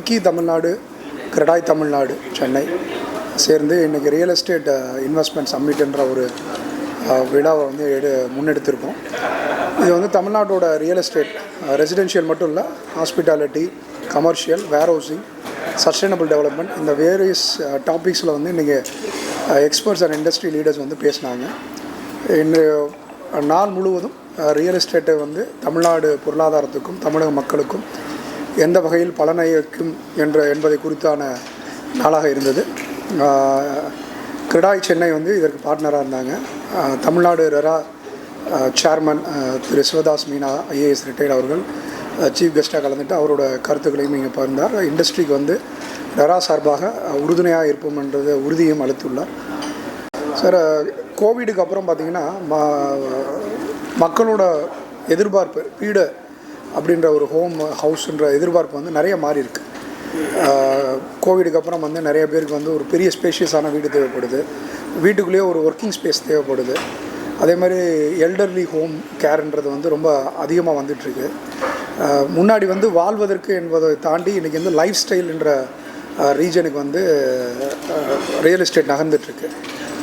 FICCI Tamil Nadu, Kradai Tamil Nadu, Chennai சேர்ந்து இன்றைக்கி real estate investment சம்மிட்ன்ற ஒரு விழாவை வந்து முன்னெடுத்திருக்கோம். இது வந்து தமிழ்நாட்டோட ரியல் எஸ்டேட் ரெசிடென்ஷியல் மட்டும் இல்லை, ஹாஸ்பிட்டாலிட்டி, கமர்ஷியல், வேர் ஹவுசிங், சஸ்டைனபிள் டெவலப்மெண்ட், இந்த வேரியஸ் டாபிக்ஸில் வந்து இன்றைக்கி எக்ஸ்பர்ட்ஸ் அண்ட் இண்டஸ்ட்ரி லீடர்ஸ் வந்து பேசினாங்க. இந்த நாள் முழுவதும் ரியல் எஸ்டேட்டை வந்து தமிழ்நாடு பொருளாதாரத்துக்கும் தமிழக மக்களுக்கும் எந்த வகையில் பலனளிக்கும் என்பதை குறித்தான நாளாக இருந்தது. கிரடாய் சென்னை வந்து இதற்கு பார்ட்னராக இருந்தாங்க. தமிழ்நாடு ரெரா சேர்மன் திரு சிவ் தாஸ் மீனா IAS ரிட்டையர்ட் அவர்கள் சீஃப் கெஸ்ட்டாக கலந்துட்டு அவரோட கருத்துக்களையும் இங்கே பகிர்ந்தார். இண்டஸ்ட்ரிக்கு வந்து ரெரா சார்பாக உறுதுணையாக இருப்போம் என்றது உறுதியும் அளித்துள்ளார். சார், கோவிடுக்கு அப்புறம் பார்த்திங்கன்னா மக்களோட எதிர்பார்ப்பு வீடு அப்படின்ற ஒரு ஹவுஸ்ன்ற எதிர்பார்ப்பு வந்து நிறைய மாறி இருக்குது. கோவிடுக்கு அப்புறம் வந்து நிறைய பேருக்கு வந்து ஒரு பெரிய ஸ்பேஷியஸான வீடு தேவைப்படுது, வீட்டுக்குள்ளேயே ஒரு ஒர்க்கிங் ஸ்பேஸ் தேவைப்படுது. அதே மாதிரி எல்டர்லி ஹோம் கேர்ன்றது வந்து ரொம்ப அதிகமாக வந்துட்டுருக்கு. முன்னாடி வந்து வாழ்வதற்கு என்பதை தாண்டி இன்றைக்கி வந்து லைஃப் ஸ்டைல்ன்ற ரீஜனுக்கு வந்து ரியல் எஸ்டேட் நகர்ந்துட்டுருக்கு.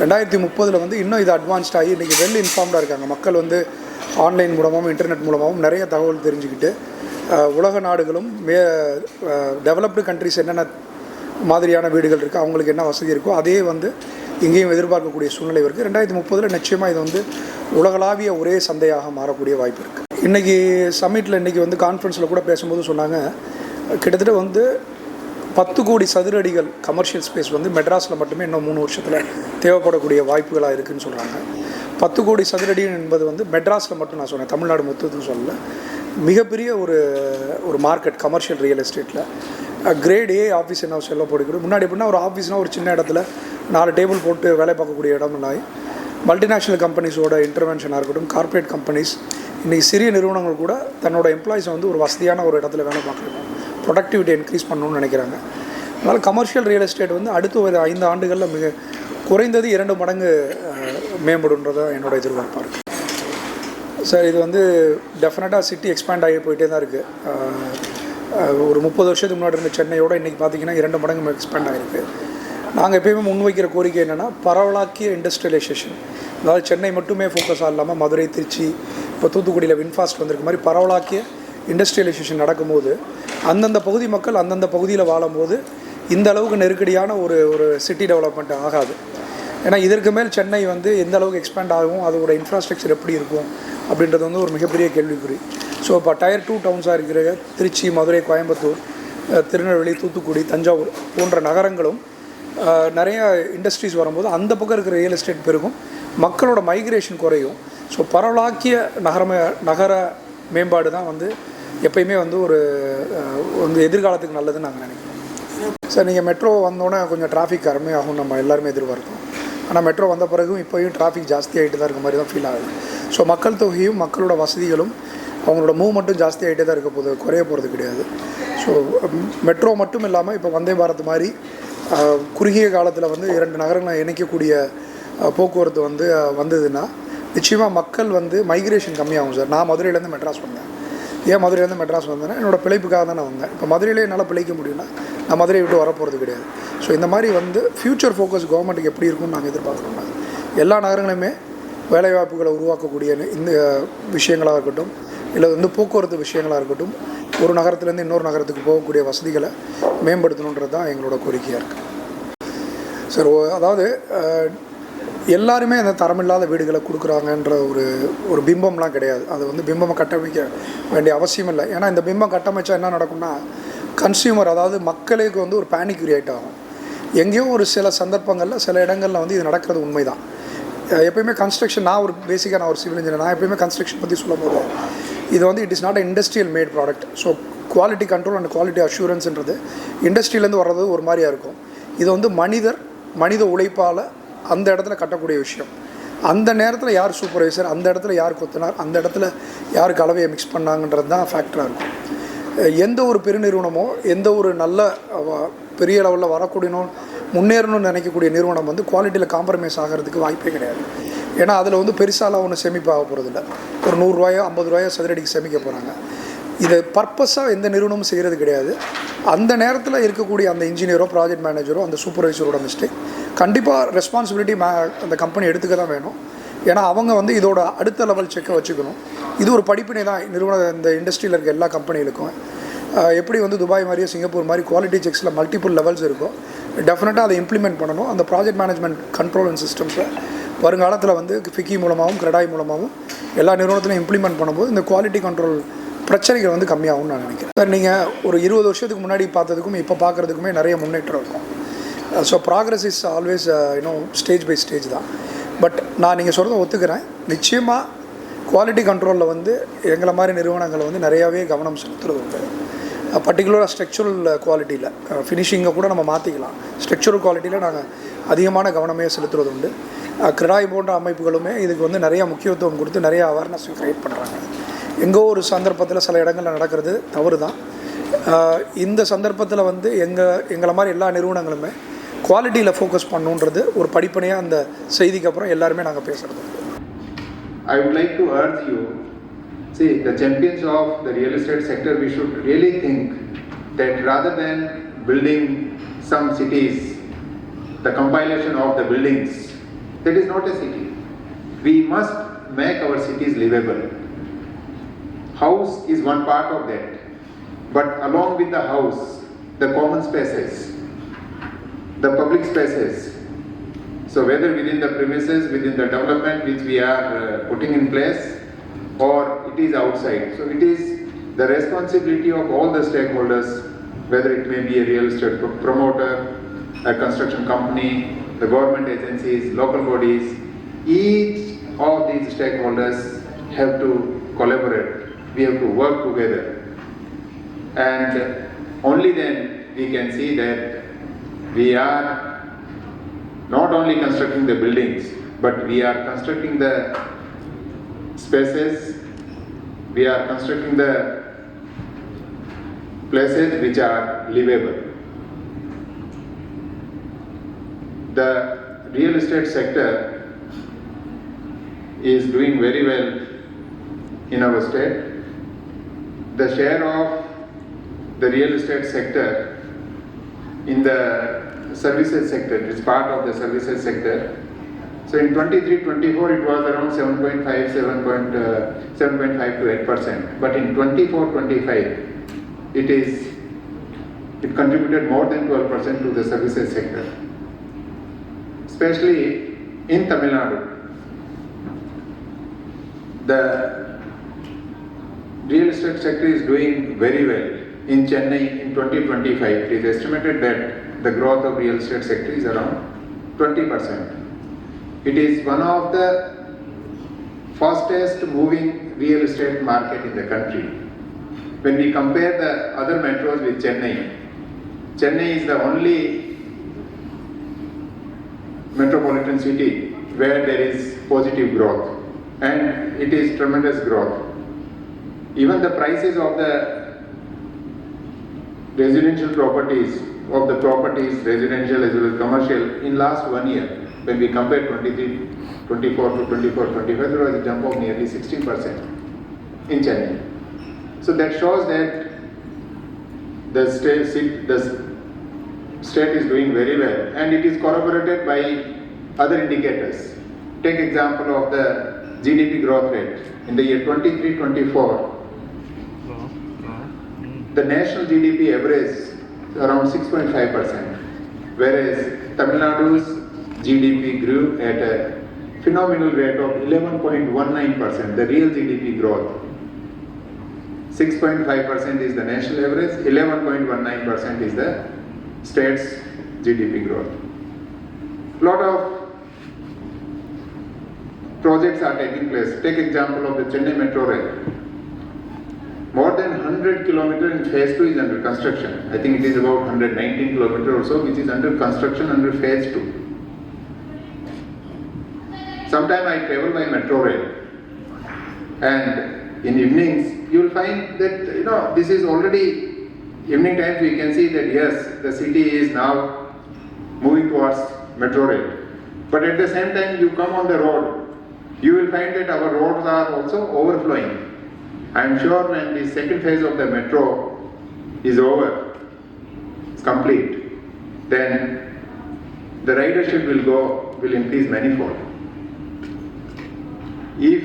2030 வந்து இன்னும் இது அட்வான்ஸ்ட் ஆகி இன்றைக்கி வெல் இன்ஃபார்ம்டாக இருக்காங்க. மக்கள் வந்து ஆன்லைன் மூலமாகவும் இன்டர்நெட் மூலமாகவும் நிறைய தகவல் தெரிஞ்சுக்கிட்டு உலக நாடுகளும் டெவலப்டு கண்ட்ரிஸ் என்னென்ன மாதிரியான வீடுகள் இருக்குது, அவங்களுக்கு என்ன வசதி இருக்கோ அதே வந்து இங்கேயும் எதிர்பார்க்கக்கூடிய சூழ்நிலை இருக்குது. 2030 நிச்சயமாக இது வந்து உலகளாவிய ஒரே சந்தையாக மாறக்கூடிய வாய்ப்பு இருக்குது. இன்றைக்கி சம்மிட்டில் இன்றைக்கி வந்து கான்ஃபரன்ஸில் கூட பேசும்போது சொன்னாங்க, கிட்டத்தட்ட வந்து 10 கோடி சதுர அடிகள் கமர்ஷியல் ஸ்பேஸ் வந்து மெட்ராஸில் மட்டுமே இன்னும் 3 வருஷத்தில் தேவைப்படக்கூடிய வாய்ப்புகளாக இருக்குதுன்னு சொல்கிறாங்க. 10 கோடி சதுரடி என்பது வந்து மெட்ராஸில் மட்டும் நான் சொன்னேன், தமிழ்நாடு மொத்தத்துக்கு சொல்லலை. மிகப்பெரிய ஒரு மார்க்கெட் கமர்ஷியல் ரியல் எஸ்டேட்டில். கிரேட் A ஆஃபீஸ் என்ன சொல்லப்படுகிறது. முன்னாடி எப்படின்னா ஒரு ஆஃபீஸ்னால் ஒரு சின்ன இடத்துல 4 டேபிள் போட்டு வேலை பார்க்கக்கூடிய இடம்னாய் மல்டிநேஷ்னல் கம்பெனிஸோட இன்டர்வென்ஷனாக இருக்கட்டும், கார்ப்பரேட் கம்பெனிஸ், இன்றைக்கி சிறிய நிறுவனங்கள் கூட தன்னோட எம்ப்ளாயிஸை வந்து ஒரு வசதியான ஒரு இடத்துல வேலை பார்க்கணும், ப்ரொடக்டிவிட்டி இன்க்ரீஸ் பண்ணணும்னு நினைக்கிறாங்க. அதனால் கமர்ஷியல் ரியல் எஸ்டேட் வந்து அடுத்த ஒரு 5 ஆண்டுகளில் மிக குறைந்தது 2 மடங்கு மேம்படுன்றதை என்னோட எதிர்பார்ப்பாக இருக்குது. சார், இது வந்து டெஃபினட்டாக சிட்டி எக்ஸ்பேண்ட் ஆகி போயிட்டே தான் இருக்குது. ஒரு 30 வருஷத்துக்கு முன்னாடி இருந்த சென்னையோட இன்றைக்கி பார்த்திங்கன்னா 2 மடங்கு எக்ஸ்பேண்ட் ஆகிருக்கு. நாங்கள் எப்போயுமே முன்வைக்கிற கோரிக்கை என்னென்னா பரவலாக்கிய இண்டஸ்ட்ரியலைசேஷன். அதாவது சென்னை மட்டுமே ஃபோக்கஸாக இல்லாமல் மதுரை, திருச்சி, இப்போ தூத்துக்குடியில் வின்ஃபாஸ்ட் வந்திருக்க மாதிரி பரவலாக்கிய இண்டஸ்ட்ரியலைசேஷன் நடக்கும்போது அந்தந்த பகுதி மக்கள் அந்தந்த பகுதியில் வாழும்போது இந்த அளவுக்கு நெருக்கடியான ஒரு சிட்டி டெவலப்மெண்ட் ஆகாது. ஏன்னா இதற்கு மேல் சென்னை வந்து எந்த அளவுக்கு எக்ஸ்பேண்ட் ஆகும், அதோட இன்ஃப்ராஸ்ட்ரக்சர் எப்படி இருக்கும் அப்படின்றது வந்து ஒரு மிகப்பெரிய கேள்விக்குறி. ஸோ இப்போ டயர் 2 டவுன்ஸாக இருக்கிற திருச்சி, மதுரை, கோயம்புத்தூர், திருநெல்வேலி, தூத்துக்குடி, தஞ்சாவூர் போன்ற நகரங்களும் நிறைய இண்டஸ்ட்ரீஸ் வரும்போது அந்த பக்கம் இருக்கிற ரியல் எஸ்டேட் பெருகும், மக்களோட மைக்ரேஷன் குறையும். ஸோ பரவலாக்கிய நகர மேம்பாடு தான் வந்து எப்பயுமே வந்து வந்து எதிர்காலத்துக்கு நல்லதுன்னு நாங்கள் நினைக்கிறோம். சார், நீங்கள் மெட்ரோ வந்தோடனே கொஞ்சம் டிராஃபிக் கம்மியாகும் நம்ம எல்லாருமே எதிர்பார்ப்போம். ஆனால் மெட்ரோ வந்த பிறகும் இப்போயும் டிராஃபிக் ஜாஸ்தி ஆகிட்டு தான் இருக்க மாதிரி தான் ஃபீல் ஆகுது. ஸோ மக்கள் தொகையும் மக்களோட வசதிகளும் அவங்களோட மூவ்மெண்ட்டும் ஜாஸ்தி ஆகிட்டே தான் இருக்க போகுது, குறைய போகிறது கிடையாது. ஸோ மெட்ரோ மட்டும் இல்லாமல் இப்போ வந்தே பாரத் மாதிரி குறுகிய காலத்தில் வந்து 2 நகரங்களை இணைக்கக்கூடிய போக்குவரத்து வந்து வந்ததுன்னா நிச்சயமாக மக்கள் வந்து மைக்ரேஷன் கம்மியாகும். சார், நான் மதுரையிலேருந்து மெட்ராஸ் வந்தேன். ஏன் மதுரையிலேருந்து மெட்ராஸ் வந்தேன்னா என்னோடய பிழைப்புக்காக தான் நான் வந்தேன். இப்போ மதுரையிலே என்னால் பிழைக்க முடியும்னா நான் மதுரையை விட்டு வரப்போகிறது கிடையாது. ஸோ இந்த மாதிரி வந்து ஃப்யூச்சர் ஃபோக்கஸ் கவர்மெண்ட்டுக்கு எப்படி இருக்கும்னு நாங்கள் எதிர்பார்க்குறோம். எல்லா நகரங்களுமே வேலைவாய்ப்புகளை உருவாக்கக்கூடிய இந்த விஷயங்களாக இருக்கட்டும், இல்லை வந்து போக்குவரத்து விஷயங்களாக இருக்கட்டும், ஒரு நகரத்துலேருந்து இன்னொரு நகரத்துக்கு போகக்கூடிய வசதிகளை மேம்படுத்தணுன்றது தான் எங்களோட கோரிக்கையாக இருக்குது. சார், அதாவது எல்லாருமே அந்த தரமில்லாத வீடுகளை கொடுக்குறாங்கன்ற ஒரு பிம்பம்லாம் கிடையாது. அது வந்து பிம்பமாக கட்டமைக்க வேண்டிய அவசியம் இல்லை. ஏன்னா இந்த பிம்பம் கட்டமைச்சா என்ன நடக்கும்னா கன்சியூமர், அதாவது மக்களுக்கு வந்து ஒரு பேனிக் கிரியேட் ஆகும். எங்கேயோ ஒரு சில சந்தர்ப்பங்களில் சில இடங்களில் வந்து இது நடக்கிறது உண்மை தான். எப்போயுமே கன்ஸ்ட்ரக்ஷன், நான் ஒரு சிவில் இன்ஜினியர், நான் எப்போயுமே கன்ஸ்ட்ரக்ஷன் பற்றி சொல்லும் போது இது வந்து it is not a industrial made product. So quality control and quality அஷூரன்ஸ்ன்றது இண்டஸ்ட்ரியிலேருந்து வர்றது ஒரு மாதிரியாக இருக்கும். இது வந்து மனித உழைப்பால் அந்த இடத்துல கட்டக்கூடிய விஷயம். அந்த நேரத்தில் யார் சூப்பர்வைசர், அந்த இடத்துல யார் கொத்தினார், அந்த இடத்துல யார் கலவையை மிக்ஸ் பண்ணாங்கன்றது தான் ஃபேக்டராக இருக்கும். எந்த ஒரு பெருநிறுவனமோ எந்த ஒரு நல்ல பெரிய லெவலில் வரக்கூடியனோ முன்னேறணும்னு நினைக்கக்கூடிய நிறுவனம் வந்து குவாலிட்டியில் காம்ப்ரமைஸ் ஆகிறதுக்கு வாய்ப்பே கிடையாது. ஏன்னா அதில் வந்து பெருசாலாம் ஒன்று சேமிப்பாக போகிறதில்ல. ஒரு 100 ரூபாயோ 50 ரூபாயோ சதுரடிக்கு சேமிக்க போகிறாங்க. இதை பர்பஸாக எந்த நிறுவனமும் செய்கிறது கிடையாது. அந்த நேரத்தில் இருக்கக்கூடிய அந்த இன்ஜினியரோ ப்ராஜெக்ட் மேனேஜரோ அந்த சூப்பர்வைசரோட மிஸ்டேக். கண்டிப்பாக ரெஸ்பான்சிபிலிட்டி அந்த கம்பெனி எடுத்துக்க தான் வேணும். ஏன்னா அவங்க வந்து இதோட அடுத்த லெவல் செக்கை வச்சுக்கணும். இது ஒரு படிப்பினை தான் இந்த இண்டஸ்ட்ரியில் இருக்க எல்லா கம்பெனிகளுக்கும். எப்படி வந்து துபாய் மாதிரியே சிங்கப்பூர் மாதிரி குவாலிட்டி செக்ஸில் மல்டிபிள் லெவல்ஸ் இருக்கும், டெஃபினட்டாக அதை இம்ப்ளிமெண்ட் பண்ணணும். அந்த ப்ராஜெக்ட் மேனேஜ்மெண்ட் கண்ட்ரோல் அண்ட் சிஸ்டம்ஸை வருங்காலத்தில் வந்து ஃபிக்கி மூலமாகவும் கிரெடாய் மூலமாகவும் எல்லா நிறுவனத்திலையும் இம்ப்ளிமெண்ட் பண்ணும்போது இந்த குவாலிட்டி கண்ட்ரோல் பிரச்சனைகள் வந்து கம்மியாகும்னு நான் நினைக்கிறேன். சார், நீங்கள் ஒரு 20 வருஷத்துக்கு முன்னாடி பார்த்ததுக்கும் இப்போ பார்க்குறதுக்குமே நிறைய முன்னேற்றம் இருக்கும். So progress is always stage by stage தான். பட் நான் நீங்கள் சொல்கிறத ஒத்துக்கிறேன். நிச்சயமாக குவாலிட்டி கண்ட்ரோலில் வந்து எங்களை மாதிரி நிறுவனங்கள் வந்து நிறையாவே கவனம் செலுத்துறது உண்டு. பர்டிகுலராக ஸ்ட்ரக்சுரல் குவாலிட்டியில் ஃபினிஷிங்கை கூட நம்ம மாற்றிக்கலாம். ஸ்ட்ரக்சுரல் குவாலிட்டியில் நாங்கள் அதிகமான கவனமே செலுத்துறது உண்டு. கிராய் போன்ற அமைப்புகளுமே இதுக்கு வந்து நிறையா முக்கியத்துவம் கொடுத்து நிறையா அவேர்னஸ் க்ரியேட் பண்ணுறாங்க. எங்கோ ஒரு சந்தர்ப்பத்தில் சில இடங்களில் நடக்கிறது தவறு தான். இந்த சந்தர்ப்பத்தில் வந்து எங்களை மாதிரி எல்லா நிறுவனங்களுமே குவாலிட்டியில் ஃபோக்கஸ் பண்ணுன்றது ஒரு படிப்பனையாக அந்த செய்திக்கு அப்புறம் எல்லாருமே நாங்கள் பேசுகிறது. I would like to urge you, see, the champions of the real estate sector, we should really think that rather than building some cities, the compilation of the buildings, that is not a city. We must make our cities livable. House is one part of that, but along with the house, the common spaces, the public spaces. So whether within the premises, within the development which we are putting in place, or it is outside. So it is the responsibility of all the stakeholders, whether it may be a real estate promoter, a construction company, the government agencies, local bodies. Each of these stakeholders have to collaborate. We have to work together. And only then we can see that we are not only constructing the buildings, but we are constructing the spaces, we are constructing the places which are livable. The real estate sector is doing very well in our state. The share of the real estate sector in the services sector, it is part of the services sector. So in 23-24 it was around 7.5 to 8%, but in 24-25 it contributed more than 12% to the services sector, especially in Tamil Nadu. The real estate sector is doing very well. In Chennai in 2025 it is estimated that the growth of real estate sector is around 20%. It is one of the fastest moving real estate market in the country. When we compare the other metros with Chennai is the only metropolitan city where there is positive growth, and it is tremendous growth. Even the prices of the residential properties, residential as well as commercial, in last 1 year, when we compare 23-24 to 24-25, there was a jump of nearly 16% in Chennai. So that shows that the state is doing very well, and it is corroborated by other indicators. Take example of the GDP growth rate. In the year 23-24, the national GDP average around 6.5%, whereas Tamil Nadu's GDP grew at a phenomenal rate of 11.19%, the real GDP growth. 6.5% is the national average, 11.19% is the state's GDP growth. Lot of projects are taking place. Take example of the Chennai Metro Rail. More than 100 kilometers in phase 2 is under construction. I think it is about 119 kilometers or so, which is under construction under phase 2. Sometime I travel by metro rail, and in evenings you will find that this is already evening times. We can see that yes, the city is now moving towards metro rail. But at the same time, you come on the road, you will find that our roads are also overflowing. I am sure when the second phase of the metro is over, it's complete, then the ridership will increase manifold. If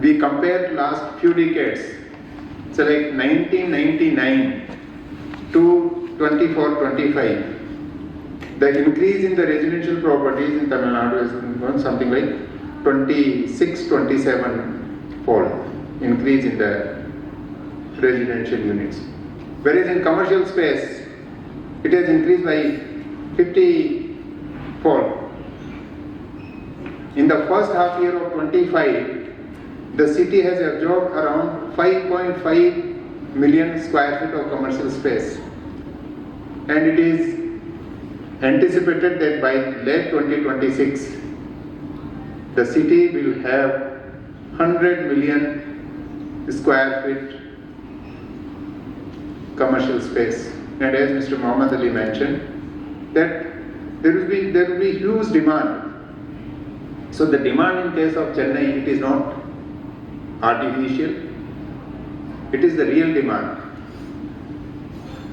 we compare last few decades, so like 1999 to 24-25, the increase in the residential properties in Tamil Nadu is something like 26-27 fold increase in the residential units. Whereas in commercial space, it has increased by 50 fold. In the first half year of 25, the city has absorbed around 5.5 million square feet of commercial space. And it is anticipated that by late 2026, the city will have 100 million square feet commercial space. And as Mr. Mohammed Ali mentioned, that there will be huge demand. So the demand in case of Chennai, it is not artificial, it is the real demand.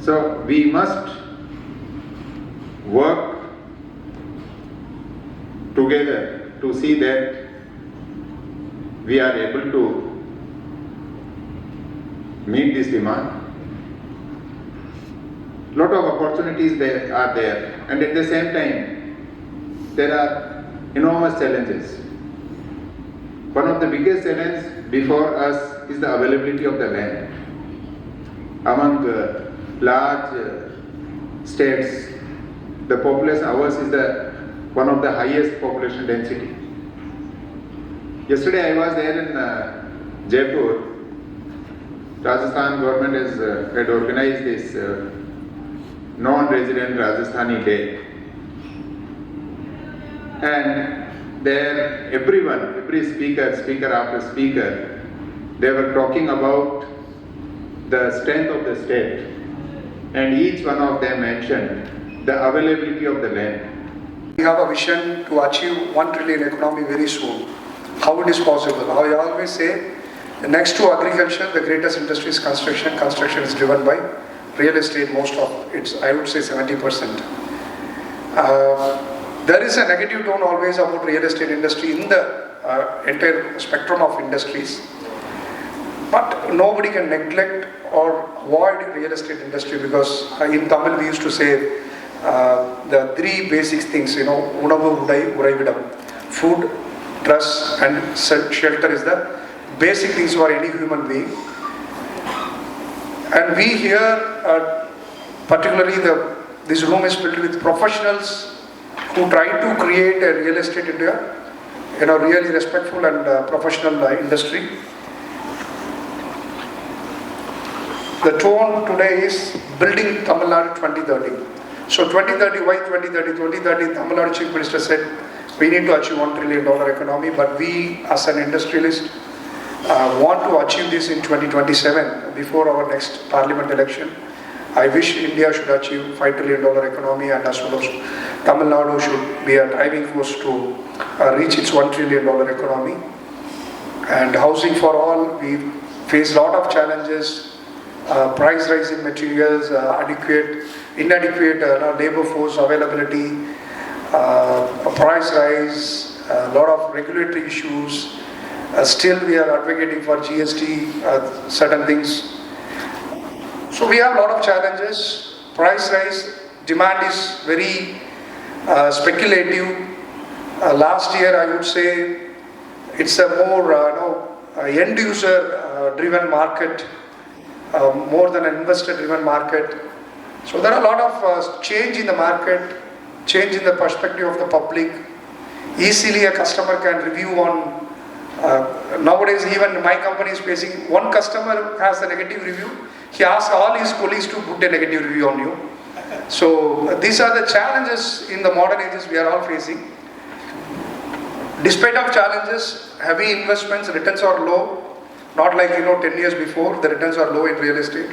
So we must work together to see that we are able to meet this demand. Lot of opportunities are there, and at the same time there are enormous challenges. One of the biggest challenges before us is the availability of the land. Among large states, the population ours is one of the highest population density. Yesterday I was there in Jaipur. Rajasthan government had organized this non-resident Rajasthani Day. And there every speaker after speaker, they were talking about the strength of the state. And each one of them mentioned the availability of the land. We have a vision to achieve 1 trillion economy very soon. How it is possible? I always say, next to agriculture, the greatest industry is construction. Construction is driven by real estate, most of it, I would say 70%. There is a negative tone always about real estate industry in the entire spectrum of industries. But nobody can neglect or avoid real estate industry, because in Tamil we used to say the three basic things, unavu, udai, uraividam. Food, dress and shelter is the basic things for any human being. And we here, particularly this room is filled with professionals who try to create a real estate into a really respectful and professional industry. The tone today is building Tamil Nadu 2030. So 2030, why 2030? 2030, Tamil Nadu Chief Minister said, we need to achieve $1 trillion economy, but we as an industrialist want to achieve this in 2027 before our next parliament election. I wish India should achieve $5 trillion economy, and as well as Tamil Nadu should be a driving force to reach its $1 trillion economy. And housing for all, we face a lot of challenges, price rise in materials, inadequate labor force availability, price rise, a lot of regulatory issues. Still we are advocating for GST, certain things. So we have a lot of challenges. Price rise, demand is very speculative. Last year I would say it's a more end user driven market, more than an investor driven market. So there are a lot of change in the market, change in the perspective of the public. Easily a customer can review on, nowadays even my company is facing, one customer has a negative review, he asks all his colleagues to put a negative review on you. So these are the challenges in the modern ages we are all facing. Despite of challenges, heavy investments, returns are low, not like 10 years before, the returns are low in real estate.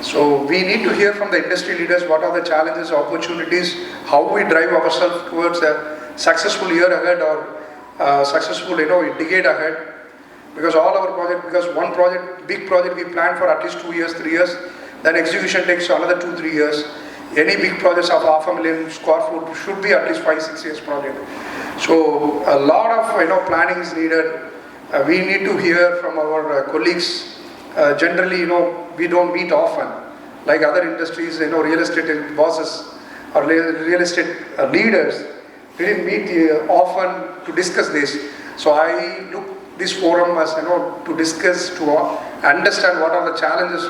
So we need to hear from the industry leaders what are the challenges, opportunities, how we drive ourselves towards a successful year ahead or successful decade ahead. because all our project, because one project, big project we plan for at least 2 years, 3 years, then execution takes another 2-3 years. Any big projects of 500,000 square foot should be at least 5-6 years project. So a lot of planning is needed. We need to hear from our colleagues. Generally, we don't meet often, like other industries. Real estate bosses or real estate leaders, we didn't meet often to discuss this. So I look this forum as to discuss, to understand what are the challenges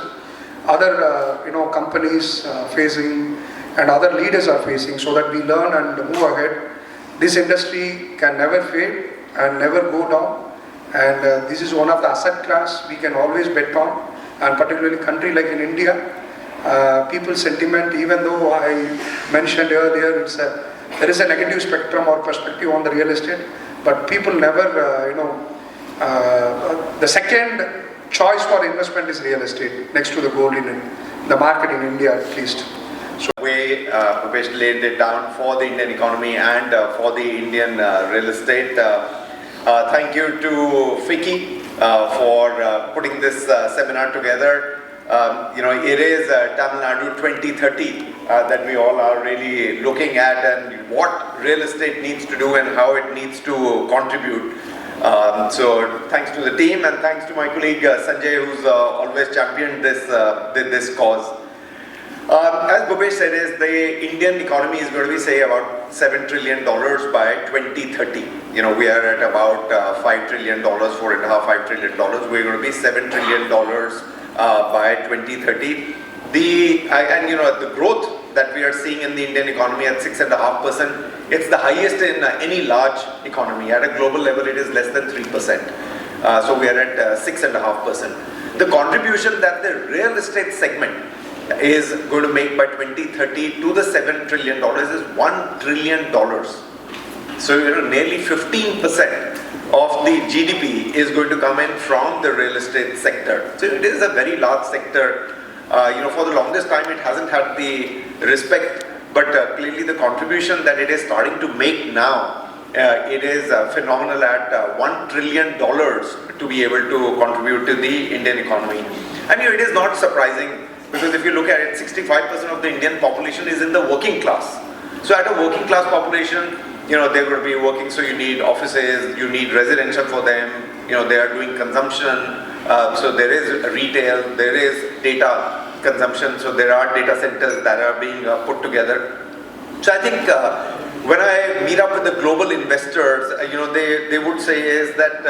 other companies facing and other leaders are facing, so that we learn and move ahead. This industry can never fade and never go down, and this is one of the asset class we can always bet on, and particularly country like in India, people sentiment, even though I mentioned earlier there is a negative spectrum or perspective on the real estate, but people never the second choice for investment is real estate, next to the gold in the market in India at least. So way Bhupesh laid it down for the Indian economy and for the Indian real estate. Thank you to FICCI for putting this seminar together. It is Tamil Nadu 2030 that we all are really looking at, and what real estate needs to do and how it needs to contribute. So thanks to the team, and thanks to my colleague Sanjay, who's always championed this cause. As Bhupesh said, is the Indian economy is going to be, say, about $7 trillion by 2030. We are at about $5 trillion, $4.5 trillion. We're going to be $7 trillion by 2030. The growth that we are seeing in the Indian economy at 6.5%, it's the highest in any large economy. At a global level, it is less than 3%. So we are at 6.5%. The contribution that the real estate segment is going to make by 2030 to the $7 trillion is $1 trillion. So nearly 15% of the GDP is going to come in from the real estate sector. So it is a very large sector. For the longest time it hasn't had the respect, but clearly the contribution that it is starting to make now, it is phenomenal at $1 trillion to be able to contribute to the Indian economy. And it is not surprising, because if you look at it, 65% of the Indian population is in the working class. So at a working class population, they're going to be working, so you need offices, you need residential for them, they are doing consumption, so there is retail, there is data consumption, so there are data centers that are being put together. So I think when I meet up with the global investors, they would say is that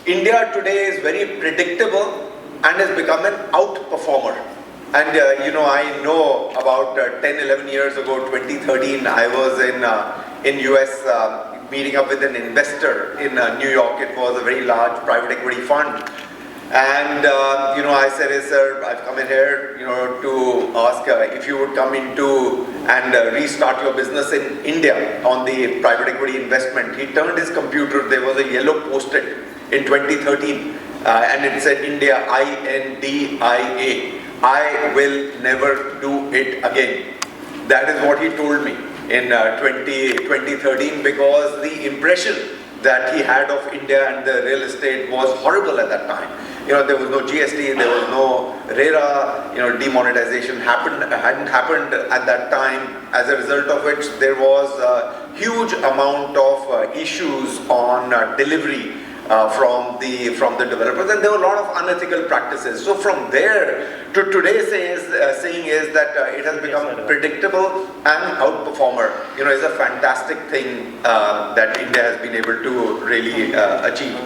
India today is very predictable and has become an outperformer. And I know about 10-11 years ago, 2013, I was in US meeting up with an investor in New York. It was a very large private equity fund. And I said, hey, sir, I've come in here to ask if you would come into and restart your business in India on the private equity investment. He turned his computer, there was a yellow post-it in 2013 and it said India, INDIA. I will never do it again. That is what he told me in 2013, because the impression that he had of India and the real estate was horrible at that time. There was no GST, there was no RERA, demonetization hadn't happened at that time, as a result of which there was a huge amount of issues on delivery from the developers, and there were a lot of unethical practices. So from there to today saying is that it has become predictable and outperformer, is a fantastic thing that India has been able to really achieve.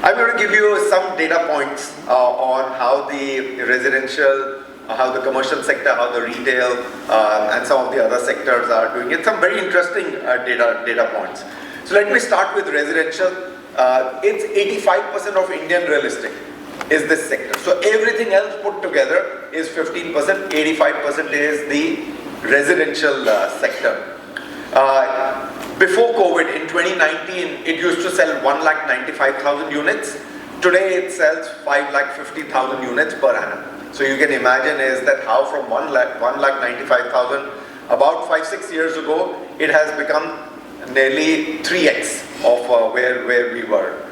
I'm going to give you some data points on how the residential, how the commercial sector, how the retail and some of the other sectors are doing it. Some very interesting data points. So let me start with residential. It's 85% of Indian real estate is this sector. So everything else put together is 15%, 85% is the residential sector. Before COVID, in 2019, it used to sell 1,95,000 units. Today it sells 5,50,000 units per annum. So you can imagine is that how from 1,95,000 about 5-6 years ago, it has become nearly 3x of where we were.